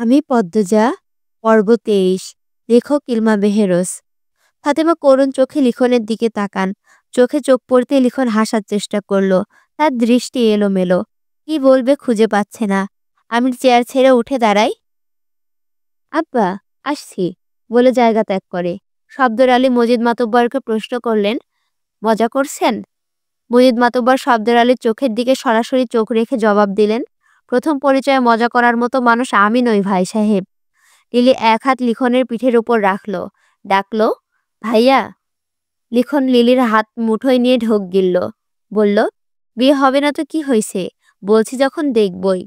আমি পদ্মজা, পর্ব ২৩, লেখক ইলমা বেহেরোস। ফাতেমা করুণ চোখে লিখনের দিকে তাকান। চোখে চোখ পড়তে লিখন হাসার চেষ্টা করল। তার দৃষ্টি এলোমেলো। কি বলবে খুঁজে পাচ্ছে না। আমি চেয়ার ছেড়ে উঠে দাঁড়াই। আব্বা, আসছি, বলে জায়গা ত্যাগ করে। শব্দর আলী মজিদ মাতব্বরকে প্রশ্ন করলেন, মজা করছেন? মজিদ মাতব্বর শব্দর আলীর চোখের দিকে সরাসরি চোখ রেখে জবাব দিলেন, প্রথম পরিচয়ে মজা করার মতো মানুষ আমি নই ভাই সাহেব। লিলি এক হাত লিখনের পিঠের উপর রাখল, ডাকলো, ভাইয়া। লিখন লিলির হাত মুঠোয় নিয়ে ঢোক গিলল, বলল, বিয়ে হবে না তো কি হয়েছে, বলছি যখন দেখবই।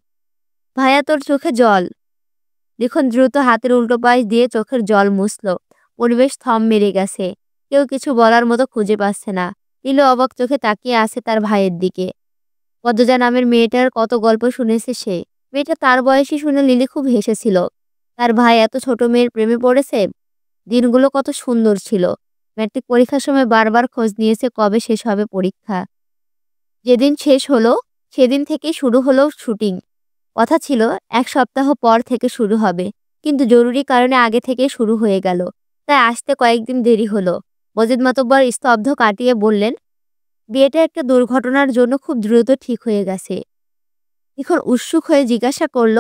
ভাইয়া, তোর চোখে জল। লিখন দ্রুত হাতের উল্টো পাশ দিয়ে চোখের জল মুছল। পরিবেশ থম মেরে গেছে। কেউ কিছু বলার মতো খুঁজে পাচ্ছে না। লিলু অবাক চোখে তাকিয়ে আছে তার ভাইয়ের দিকে। পদ্মজা নামের মেয়েটার কত গল্প শুনেছে সে। মেয়েটা তার বয়সী শুনে লিলি খুব হেসেছিল। তার ভাই এত ছোট মেয়ের প্রেমে পড়েছে। দিনগুলো কত সুন্দর ছিল। ম্যাট্রিক পরীক্ষার সময় বারবার খোঁজ নিয়েছে কবে শেষ হবে পরীক্ষা। যেদিন শেষ হলো সেদিন থেকেই শুরু হলো শুটিং। কথা ছিল ১ সপ্তাহ পর থেকে শুরু হবে, কিন্তু জরুরি কারণে আগে থেকেই শুরু হয়ে গেল। তাই আসতে কয়েকদিন দেরি হলো। মজিদ মাতব্বর স্তব্ধ কাটিয়ে বললেন, বিয়েটা একটা দুর্ঘটনার জন্য খুব দ্রুত ঠিক হয়ে গেছে। এখন উৎসুক হয়ে জিজ্ঞাসা করল,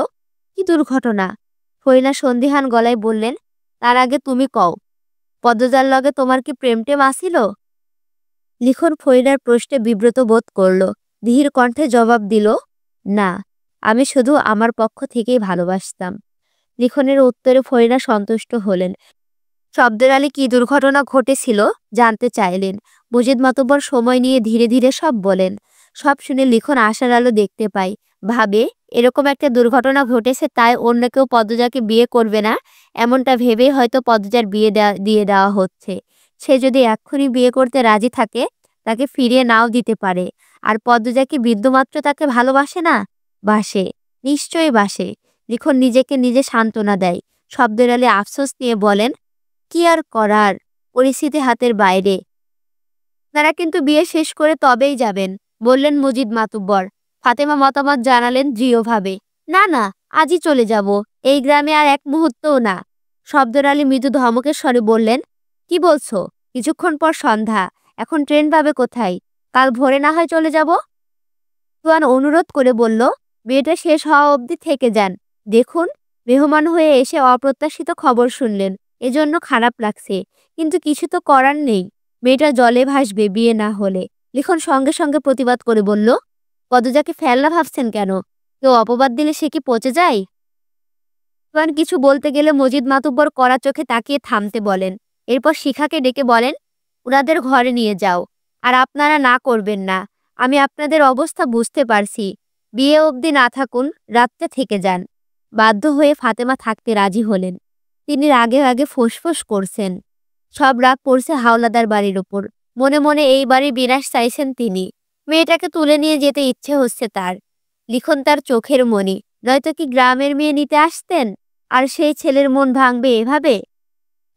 কি দুর্ঘটনা? ফরিনা সন্দিহান গলায় বললেন, তার আগে তুমি কও, পদ্মজার লগে তোমার কি প্রেম টেম আসিল? লিখন ফরিনার প্রশ্নে বিব্রত বোধ করল। ধীর কণ্ঠে জবাব দিল, না, আমি শুধু আমার পক্ষ থেকেই ভালোবাসতাম। লিখনের উত্তরে ফরিনা সন্তুষ্ট হলেন। শব্দের আলী কি দুর্ঘটনা ঘটেছিল জানতে চাইলেন। মজিদ মাতব্বর সময় নিয়ে ধীরে ধীরে সব বলেন। সব শুনে লিখন আশার আলো দেখতে পাই। ভাবে, এরকম একটা দুর্ঘটনা ঘটেছে তাই অন্য কেউ পদ্মজাকে বিয়ে করবে না, এমনটা ভেবেই হয়তো পদ্মজার বিয়ে দিয়ে দেওয়া হচ্ছে। সে যদি এক্ষুনি বিয়ে করতে রাজি থাকে, তাকে ফিরিয়ে নাও দিতে পারে। আর পদ্মজা কি বিন্দুমাত্র তাকে ভালোবাসে না? বাসে, নিশ্চয়ই বাসে। লিখন নিজেকে নিজে সান্ত্বনা দেয়। শব্দের আলী আফসোস নিয়ে বলেন, কি আর করার, পরিস্থিতি হাতের বাইরে। তারা কিন্তু বিয়ে শেষ করে তবেই যাবেন, বললেন মজিদ মাতুব্বর। ফাতেমা মতামত জানালেন দৃঢ়ভাবে, না না, আজই চলে যাব, এই গ্রামে আর এক মুহূর্তও না। শব্দর আলী মৃদু ধমকের স্বরে বললেন, কি বলছো? কিছুক্ষণ পর সন্ধ্যা, এখন ট্রেন পাবে কোথায়? কাল ভোরে না হয় চলে যাব। তুয়ান অনুরোধ করে বলল, বিয়েটা শেষ হওয়া অবধি থেকে যান। দেখুন, মেহমান হয়ে এসে অপ্রত্যাশিত খবর শুনলেন, এজন্য খারাপ লাগছে, কিন্তু কিছু তো করার নেই। মেয়েটা জলে ভাসবে বিয়ে না হলে। লিখন সঙ্গে সঙ্গে প্রতিবাদ করে বলল, পদ্মজাকে ফেলনা ভাবছেন কেন? কেউ অপবাদ দিলে সে কি পচে যায়? তুয়ান কিছু বলতে গেলে মজিদ মাতুব্বর কড়া চোখে তাকিয়ে থামতে বলেন। এরপর শিখাকে ডেকে বলেন, উনাদের ঘরে নিয়ে যাও। আর আপনারা না করবেন না, আমি আপনাদের অবস্থা বুঝতে পারছি। বিয়ে অবধি না থাকুন, রাতটা থেকে যান। বাধ্য হয়ে ফাতেমা থাকতে রাজি হলেন। তিনি রাগে রাগে ফোঁসফোঁস করছেন। সব রাগ পড়ছে হাওলাদার বাড়ির ওপর। মনে মনে এই বাড়ির বিনাশ চাইছেন তিনি। মেয়েটাকে তুলে নিয়ে যেতে ইচ্ছে হচ্ছে তার। লিখন তার চোখের মণি, নয়তো কি গ্রামের মেয়ে নিতে আসতেন? আর সেই ছেলের মন ভাঙবে এভাবে?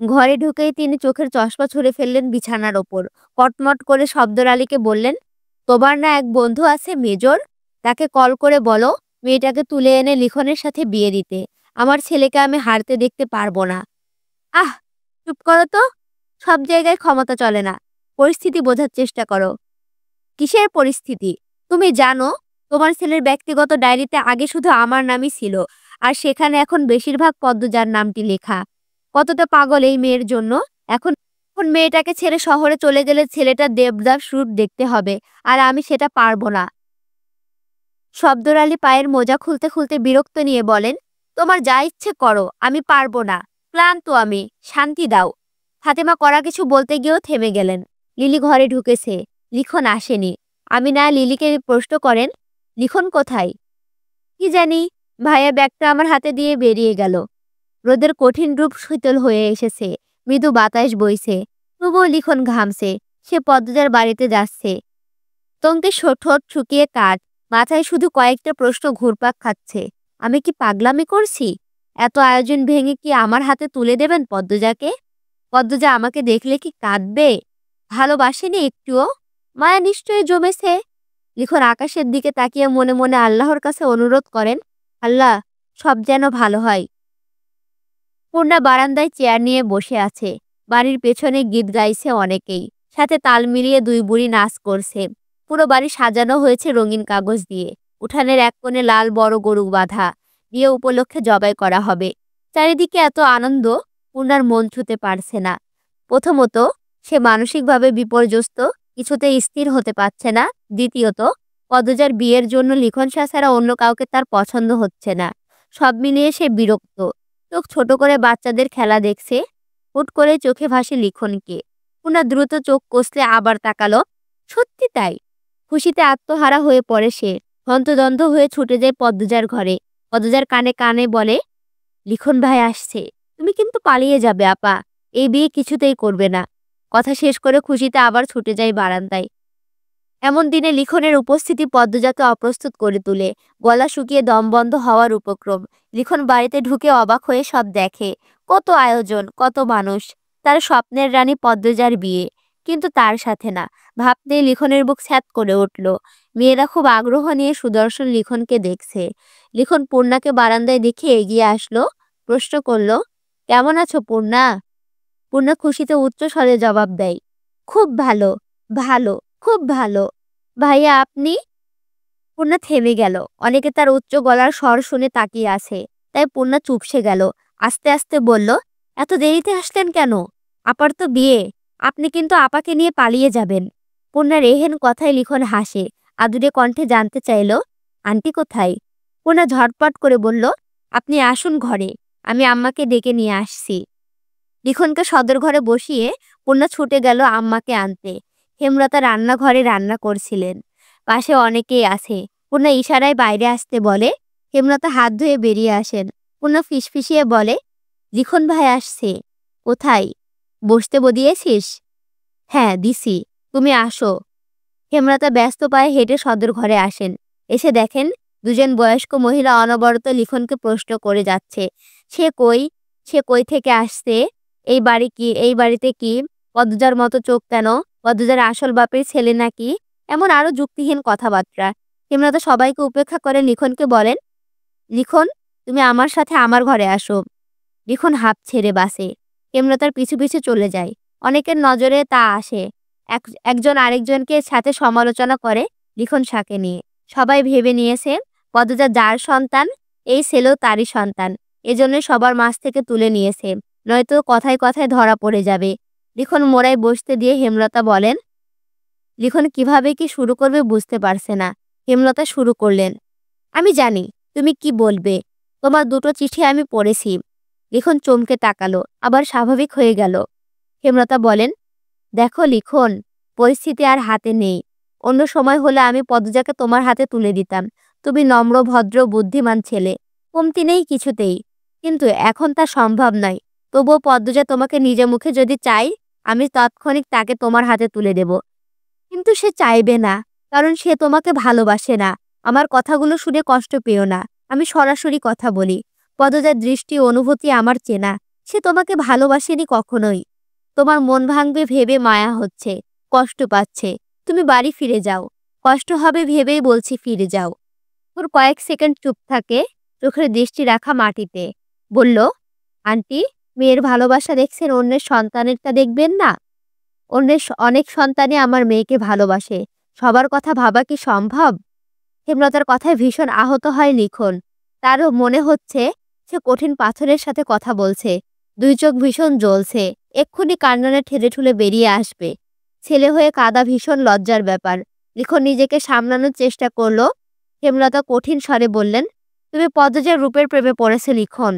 ঘরে ঢুকেই তিনি চোখের চশমা ছুঁড়ে ফেললেন বিছানার ওপর। কটমট করে শব্দর আলীকে বললেন, তোমার না এক বন্ধু আছে মেজর, তাকে কল করে বলো মেয়েটাকে তুলে এনে লিখনের সাথে বিয়ে দিতে। আমার ছেলেকে আমি হারতে দেখতে পারবো না। আহ, চুপ করো তো। সব জায়গায় ক্ষমতা চলে না। পরিস্থিতি বোঝার চেষ্টা করো। কিসের পরিস্থিতি? তুমি জানো, তোমার ছেলের ব্যক্তিগত ডায়েরিতে আগে শুধু আমার নামই ছিল, আর সেখানে এখন বেশিরভাগ পদ্মজার নামটি লেখা। কতটা পাগল এই মেয়ের জন্য। এখন এখন মেয়েটাকে ছেড়ে শহরে চলে গেলে ছেলেটা দেবদাস রূপ দেখতে হবে, আর আমি সেটা পারবো না। শব্দর আলী পায়ের মোজা খুলতে খুলতে বিরক্ত নিয়ে বলেন, তোমার যা ইচ্ছে করো, আমি পারবো না। ক্লান্ত আমি, শান্তি দাও। ফাতেমা কড়া কিছু বলতে গিয়েও থেমে গেলেন। লিলি ঘরে ঢুকেছে, লিখন আসেনি। আমি না লিলিকে প্রশ্ন করেন, লিখন কোথায়? কি জানি। ভাইয়া ব্যাগটা আমার হাতে দিয়ে বেরিয়ে গেল। রোদের কঠিন রূপ শীতল হয়ে এসেছে। মৃদু বাতাস বইছে। তবুও লিখন ঘামছে। সে পদ্মজার বাড়িতে যাচ্ছে। তঙ্কে ঠোঁট শুকিয়ে কাঠ। মাথায় শুধু কয়েকটা প্রশ্ন ঘুরপাক খাচ্ছে। আমি কি পাগলামি করছি? এত আয়োজন ভেঙে কি আমার হাতে তুলে দেবেন পদ্মজাকে? পদ্মজা আমাকে দেখলে কি কাঁদবে? ভালোবাসেনি একটুও? মায়া নিশ্চয়ই জমেছে। লিখন আকাশের দিকে তাকিয়ে মনে মনে আল্লাহর কাছে অনুরোধ করেন, আল্লাহ, সব যেন ভালো হয়। পূর্ণা বারান্দায় চেয়ার নিয়ে বসে আছে। বাড়ির পেছনে গীত গাইছে অনেকেই, সাথে তাল মিলিয়ে দুই বুড়ি নাচ করছে। পুরো বাড়ি সাজানো হয়েছে রঙিন কাগজ দিয়ে। উঠানের এক কোণে লাল বড় গরু বাঁধা, বিয়ে উপলক্ষে জবাই করা হবে। চারিদিকে এত আনন্দ, পূর্ণার মন ছুঁতে পারছে না। প্রথমত, সে মানসিকভাবে বিপর্যস্ত, কিছুতেই স্থির হতে পারছে না। দ্বিতীয়ত, পদজার বিয়ের জন্য লিখন ছাড়া অন্য কাউকে তার পছন্দ হচ্ছে না। সব মিলিয়ে সে বিরক্ত। চোখ ছোট করে বাচ্চাদের খেলা দেখছে। হুট করে চোখে ভাসে লিখনকে। পূর্ণা দ্রুত চোখ কষলে আবার তাকালো। সত্যি তাই। খুশিতে আত্মহারা হয়ে পড়ে সে। হন্তদন্ত হয়ে ছুটে যায় পদ্মজার ঘরে। পদ্মজার কানে কানে বলে, লিখন ভাই আসছে। তুমি কিন্তু পালিয়ে যাবে আপা। এই বিয়ে কিছুতেই করবে না। কথা শেষ করে খুশিতে আবার ছুটে যায় বারান্দায়। এমন দিনে লিখনের উপস্থিতি পদ্মজাকে অপ্রস্তুত করে তোলে। গলা শুকিয়ে দম বন্ধ হওয়ার উপক্রম। লিখন বাড়িতে ঢুকে অবাক হয়ে সব দেখে। কত আয়োজন, কত মানুষ। তার স্বপ্নের রানী পদ্মজার বিয়ে, কিন্তু তার সাথে না। ভাবতেই লিখনের বুক ছ্যাঁত করে উঠল। মেয়েরা খুব আগ্রহ নিয়ে সুদর্শন লিখনকে দেখছে। লিখন পূর্ণাকে বারান্দায় দেখে এগিয়ে আসলো। প্রশ্ন করল, কেমন আছো পূর্ণা? পূর্ণা খুশিতে উচ্চ স্বরে জবাব দেয়, খুব ভালো, ভালো, খুব ভালো। ভাইয়া আপনি? পূর্ণা থেমে গেল। অনেকে তার উচ্চ গলার স্বর শুনে তাকিয়ে আছে, তাই পূর্ণা চুপসে গেল। আস্তে আস্তে বলল, এত দেরিতে আসলেন কেন? আপার তো বিয়ে। আপনি কিন্তু আপাকে নিয়ে পালিয়ে যাবেন। পূর্ণার এহেন কথায় লিখন হাসে। আদুরে কণ্ঠে জানতে চাইল, আন্টি কোথায়? পূর্ণা ঝটপট করে বলল, আপনি আসুন ঘরে, আমি আম্মাকে ডেকে নিয়ে আসছি। লিখনকে সদর ঘরে বসিয়ে পূর্ণা ছুটে গেল আম্মাকে আনতে। হেমলতা রান্নাঘরে রান্না করছিলেন। পাশে অনেকেই আছে। পূর্ণা ইশারায় বাইরে আসতে বলে। হেমলতা হাত ধুয়ে বেরিয়ে আসেন। পূর্ণা ফিসফিসিয়ে বলে, লিখন ভাই আসছে। কোথায়? বসতে দিয়েছিস? হ্যাঁ দিছি, তুমি আসো। হেমলতা ব্যস্ত পায়ে হেঁটে সদর ঘরে আসেন। এসে দেখেন দুজন বয়স্ক মহিলা অনবরত লিখনকে প্রশ্ন করে যাচ্ছে। সে কই? সে কই থেকে আসছে? এই বাড়ি কি? এই বাড়িতে কি? পদ্মজার মতো চোখ কেন? পদ্মজার আসল বাপের ছেলে নাকি? এমন আরো যুক্তিহীন কথাবার্তা। হেমলতা সবাইকে উপেক্ষা করে লিখনকে বলেন, লিখন, তুমি আমার সাথে আমার ঘরে আসো। লিখন হাঁপ ছেড়ে বাসে। হেমলতার পিছু পিছু চলে যায়। অনেকের নজরে তা আসে। একজন আরেকজনকে সাথে সমালোচনা করে লিখন শাকে নিয়ে। সবাই ভেবে নিয়েছে পদ্মজা যার সন্তান, এই ছেলেও তারই সন্তান। এজন্যই সবার মাঝ থেকে তুলে নিয়েছে, নয়তো কথায় কথায় ধরা পড়ে যাবে। লিখন মোড়ায় বসতে দিয়ে হেমলতা বলেন, লিখন কিভাবে কি শুরু করবে বুঝতে পারছে না। হেমলতা শুরু করলেন, আমি জানি তুমি কি বলবে। তোমার দুটো চিঠি আমি পড়েছি। লিখন চমকে তাকালো, আবার স্বাভাবিক হয়ে গেল। হেমলতা বলেন, দেখো লিখন, পরিস্থিতি আর হাতে নেই। অন্য সময় হলে আমি পদ্মজাকে তোমার হাতে তুলে দিতাম। তুমি নম্র, ভদ্র, বুদ্ধিমান ছেলে, কমতি নেই কিছুতেই। কিন্তু এখন তা সম্ভব নয়। তবুও পদ্মজা তোমাকে নিজে মুখে যদি চাই, আমি তাৎক্ষণিক তাকে তোমার হাতে তুলে দেব। কিন্তু সে চাইবে না, কারণ সে তোমাকে ভালোবাসে না। আমার কথাগুলো শুনে কষ্ট পেও না, আমি সরাসরি কথা বলি। পদ্মজার দৃষ্টি অনুভূতি আমার চেনা। সে তোমাকে ভালোবাসেনি কখনোই। তোমার মন ভাঙবে ভেবে মায়া হচ্ছে, কষ্ট পাচ্ছে। তুমি বাড়ি ফিরে যাও। কষ্ট হবে ভেবেই বলছি ফিরে যাও। ওর কয়েক সেকেন্ড চুপ থাকে, চোখের দৃষ্টি রাখা মাটিতে। বলল, আন্টি, মেয়ের ভালোবাসা দেখছেন, অন্যের সন্তানেরটা দেখবেন না? অনেক সন্তানই আমার মেয়েকে ভালোবাসে। সবার কথা ভাবা কি সম্ভব? হেমলতার কথায় ভীষণ আহত হয় লিখন। তারও মনে হচ্ছে সে কঠিন পাথরের সাথে কথা বলছে। দুই চোখ ভীষণ জ্বলছে, এক্ষুনি কান্নানে ঠেলে ঠুলে বেরিয়ে আসবে। ছেলে হয়ে কাঁদা ভীষণ লজ্জার ব্যাপার। লিখন নিজেকে সামলানোর চেষ্টা করল। হেমলতা কঠিন স্বরে বললেন, তুমি পদ্মজার রূপের প্রেমে পড়েছে লিখন।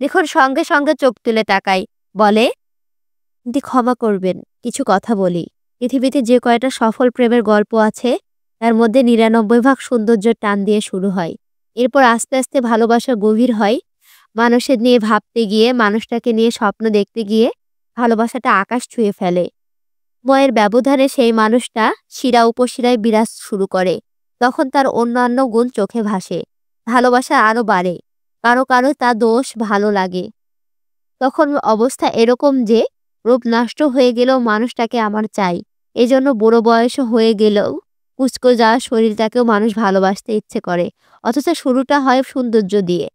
লিখন সঙ্গে সঙ্গে চোখ তুলে তাকায়, বলে, দি ক্ষমা করবেন, কিছু কথা বলি। পৃথিবীতে যে কয়টা সফল প্রেমের গল্প আছে, তার মধ্যে ৯৯ ভাগ সৌন্দর্যের টান দিয়ে শুরু হয়। এরপর আস্তে আস্তে ভালোবাসা গভীর হয়। মানুষের নিয়ে ভাবতে গিয়ে, মানুষটাকে নিয়ে স্বপ্ন দেখতে গিয়ে ভালোবাসাটা আকাশ ছুঁয়ে ফেলে। ময়ের ব্যবধানে সেই মানুষটা শিরা উপশিরায় বিরাজ শুরু করে। তখন তার অন্যান্য গুণ চোখে ভাসে। ভালোবাসা আরো বাড়ে। কারো কারো তা দোষ ভালো লাগে। তখন অবস্থা এরকম যে, রূপ নষ্ট হয়ে গেলেও মানুষটাকে আমার চাই। এজন্য বুড়ো বয়স হয়ে গেলেও কুঁচকো যাওয়া শরীরটাকেও মানুষ ভালোবাসতে ইচ্ছে করে। অথচ শুরুটা হয় সৌন্দর্য দিয়ে।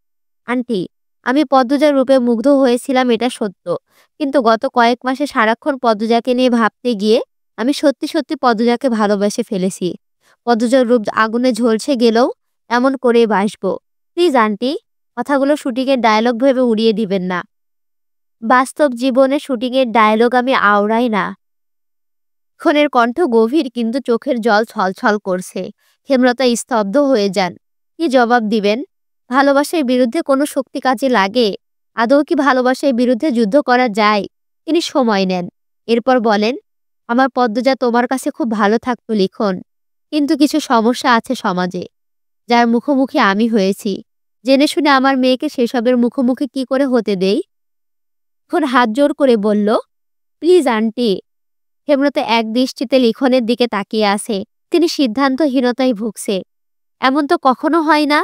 আন্টি, আমি পদ্মজার রূপে মুগ্ধ হয়েছিলাম এটা সত্য। কিন্তু গত কয়েক মাসে সারাক্ষণ পদ্মজাকে নিয়ে ভাবতে গিয়ে আমি সত্যি সত্যি পদ্মজাকে ভালোবেসে ফেলেছি। পদ্মজার রূপ আগুনে ঝলসে গেলেও এমন করেই বাসবো। প্লিজ আন্টি, কথাগুলো শুটিংয়ের ডায়লগ ভেবে উড়িয়ে দিবেন না। বাস্তব জীবনে শুটিংয়ের ডায়লগ আমি আওড়াই না। ক্ষণের কণ্ঠ গভীর কিন্তু চোখের জল ছলছল করছে। হেমলতা স্তব্ধ হয়ে যান। কি জবাব দিবেন? ভালোবাসার বিরুদ্ধে কোনো শক্তি কাজে লাগে? আদৌ কি ভালোবাসার বিরুদ্ধে যুদ্ধ করা যায়? তিনি সময় নেন। এরপর বলেন, আমার পদ্মজা তোমার কাছে খুব ভালো থাকতো লিখন। কিন্তু কিছু সমস্যা আছে সমাজে, যার মুখোমুখি আমি হয়েছি। জেনে শুনে আমার মেয়েকে সেসবের মুখোমুখি কি করে হতে দেই? এখন হাত জোর করে বলল, প্লিজ আন্টি। হেমলতা এক দৃষ্টিতে লিখনের দিকে তাকিয়ে আছে। তিনি সিদ্ধান্তহীনতায় ভুগছে। এমন তো কখনো হয় না।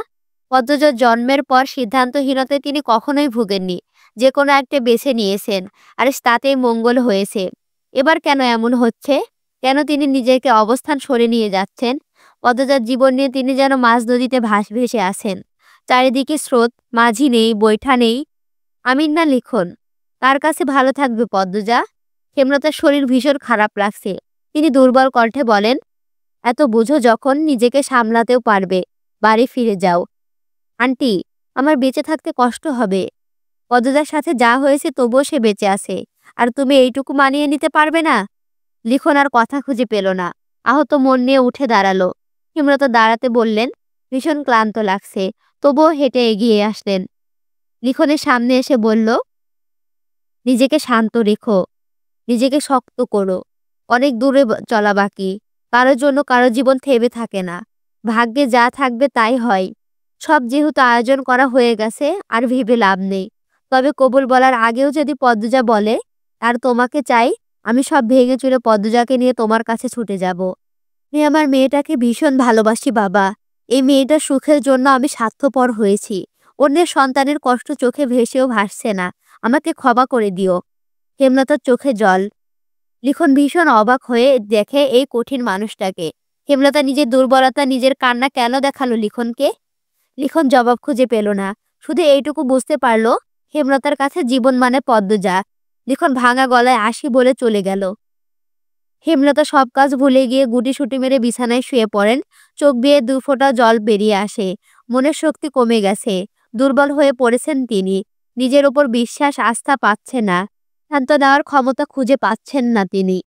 পদ্মজার জন্মের পর সিদ্ধান্তহীনতায় তিনি কখনোই ভুগেননি। যে কোনো একটা বেছে নিয়েছেন, আর তাতেই মঙ্গল হয়েছে। এবার কেন এমন হচ্ছে? কেন তিনি নিজেকে অবস্থান সরে নিয়ে যাচ্ছেন? পদ্মজার জীবন নিয়ে তিনি যেন মাঝ নদীতে ভেসে আছেন। চারিদিকে স্রোত, মাঝি নেই, বৈঠা নেই। আমিন না লিখন, কার কাছে ভালো থাকবে পদ্মজা? হেমলতার শরীর ভীষণ খারাপ লাগছে। তিনি দুর্বল কণ্ঠে বলেন, এত বুঝো যখন, নিজেকে সামলাতেও পারবে। বাড়ি ফিরে যাও। আন্টি, আমার বেঁচে থাকতে কষ্ট হবে। পদ্মজার সাথে যা হয়েছে তবুও সে বেঁচে আছে, আর তুমি এইটুকু মানিয়ে নিতে পারবে না? লিখন আর কথা খুঁজে পেল না। আহত মন নিয়ে উঠে দাঁড়ালো। হেমলতা দাঁড়াতে বললেন, ভীষণ ক্লান্ত লাগছে। তবুও হেঁটে এগিয়ে আসলেন। লিখনের সামনে এসে বলল, নিজেকে শান্ত রেখো, নিজেকে শক্ত করো। অনেক দূরে চলা বাকি। কারোর জন্য কারো জীবন থেমে থাকে না। ভাগ্যে যা থাকবে তাই হয়। সব যেহেতু আয়োজন করা হয়ে গেছে, আর ভেবে লাভ নেই। তবে কবুল বলার আগেও যদি পদ্মজা বলে, আর তোমাকে চাই, আমি সব ভেঙে চুরে পদ্মজাকে নিয়ে তোমার কাছে ছুটে যাব। আমি আমার মেয়েটাকে ভীষণ ভালোবাসি বাবা। এই মেয়েটার সুখের জন্য আমি স্বার্থপর হয়েছি। অন্যের সন্তানের কষ্ট চোখে ভেসেও ভাসছে না। আমাকে ক্ষমা করে দিও। হেমলতার চোখে জল। লিখন ভীষণ অবাক হয়ে দেখে এই কঠিন মানুষটাকে। হেমলতা নিজের দুর্বলতা, নিজের কান্না কেন দেখালো লিখনকে? লিখন জবাব খুঁজে পেল না। শুধু এইটুকু বুঝতে পারল, হেমলতার কাছে জীবন মানে পদ্মজা। লিখন ভাঙা গলায় আসি বলে চলে গেল। হেমলতা সব কাজ ভুলে গিয়ে গুটিসুটি মেরে বিছানায় শুয়ে পড়েন। চোখ বেয়ে 2 ফোঁটা জল বেরিয়ে আসে। মনের শক্তি কমে গেছে। দুর্বল হয়ে পড়েছেন তিনি। নিজের ওপর বিশ্বাস, আস্থা পাচ্ছে না। শান্ত নেওয়ার ক্ষমতা খুঁজে পাচ্ছেন না তিনি।